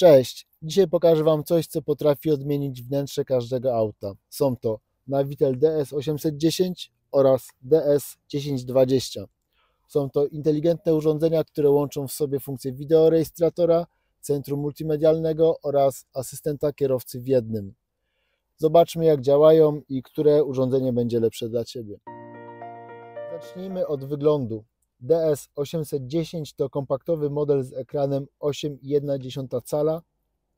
Cześć! Dzisiaj pokażę Wam coś, co potrafi odmienić wnętrze każdego auta. Są to Navitel DS810 oraz DS1020. Są to inteligentne urządzenia, które łączą w sobie funkcje wideorejestratora, centrum multimedialnego oraz asystenta kierowcy w jednym. Zobaczmy, jak działają i które urządzenie będzie lepsze dla Ciebie. Zacznijmy od wyglądu. DS810 to kompaktowy model z ekranem 8,1 cala,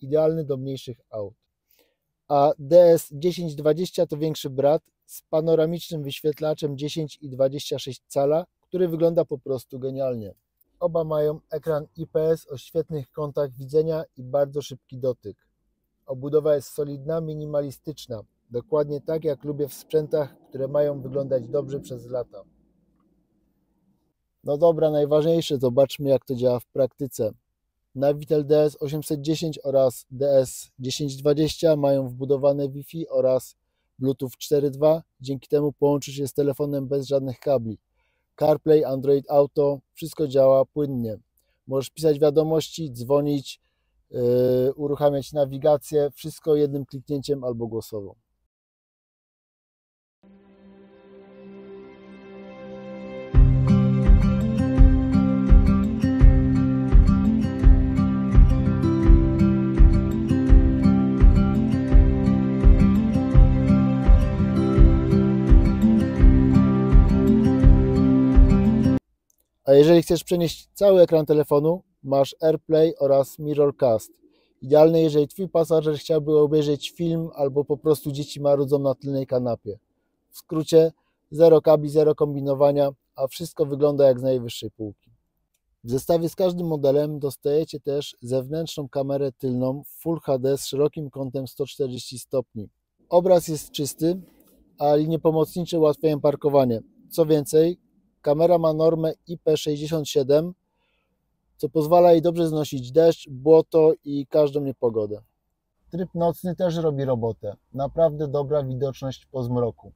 idealny do mniejszych aut. A DS1020 to większy brat z panoramicznym wyświetlaczem 10,26 cala, który wygląda po prostu genialnie. Oba mają ekran IPS o świetnych kątach widzenia i bardzo szybki dotyk. Obudowa jest solidna, minimalistyczna, dokładnie tak jak lubię w sprzętach, które mają wyglądać dobrze przez lata. No dobra, najważniejsze, zobaczmy, jak to działa w praktyce. Navitel DS810 oraz DS1020 mają wbudowane Wi-Fi oraz Bluetooth 4.2, dzięki temu połączysz się z telefonem bez żadnych kabli. CarPlay, Android Auto, wszystko działa płynnie. Możesz pisać wiadomości, dzwonić, uruchamiać nawigację, wszystko jednym kliknięciem albo głosowo. A jeżeli chcesz przenieść cały ekran telefonu, masz AirPlay oraz Mirrorcast. Idealne, jeżeli Twój pasażer chciałby obejrzeć film albo po prostu dzieci marudzą na tylnej kanapie. W skrócie, zero kabli, zero kombinowania, a wszystko wygląda jak z najwyższej półki. W zestawie z każdym modelem dostajecie też zewnętrzną kamerę tylną Full HD z szerokim kątem 140 stopni. Obraz jest czysty, a linie pomocnicze ułatwiają parkowanie. Co więcej, kamera ma normę IP67, co pozwala jej dobrze znosić deszcz, błoto i każdą niepogodę. Tryb nocny też robi robotę. Naprawdę dobra widoczność po zmroku.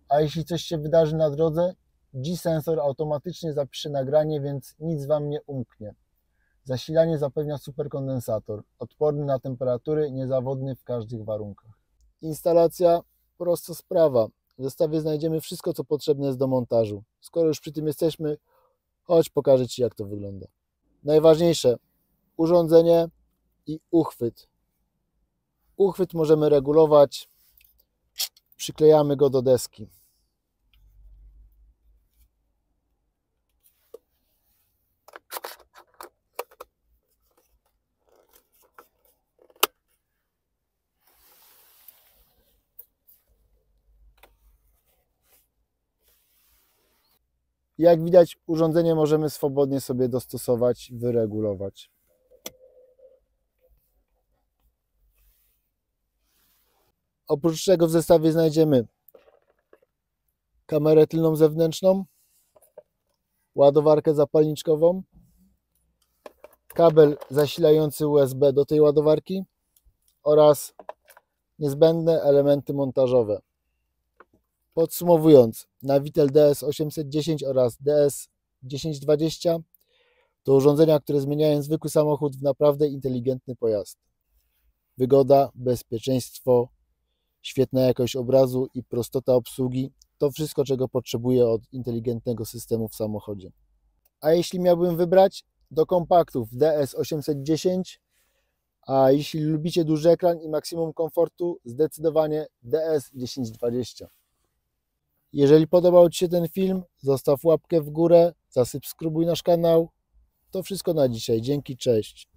A jeśli coś się wydarzy na drodze, G-sensor automatycznie zapisze nagranie, więc nic Wam nie umknie. Zasilanie zapewnia superkondensator, odporny na temperatury, niezawodny w każdych warunkach. Instalacja prosta sprawa. W zestawie znajdziemy wszystko, co potrzebne jest do montażu. Skoro już przy tym jesteśmy, chodź pokażę Ci, jak to wygląda. Najważniejsze, urządzenie i uchwyt. Uchwyt możemy regulować, przyklejamy go do deski. Jak widać, urządzenie możemy swobodnie sobie dostosować, wyregulować. Oprócz tego w zestawie znajdziemy kamerę tylną zewnętrzną, ładowarkę zapalniczkową, kabel zasilający USB do tej ładowarki oraz niezbędne elementy montażowe. Podsumowując, Navitel DS810 oraz DS1020 to urządzenia, które zmieniają zwykły samochód w naprawdę inteligentny pojazd. Wygoda, bezpieczeństwo, świetna jakość obrazu i prostota obsługi to wszystko, czego potrzebuję od inteligentnego systemu w samochodzie. A jeśli miałbym wybrać, do kompaktów DS810, a jeśli lubicie duży ekran i maksimum komfortu, zdecydowanie DS1020. Jeżeli podobał Ci się ten film, zostaw łapkę w górę, zasubskrybuj nasz kanał. To wszystko na dzisiaj. Dzięki, cześć.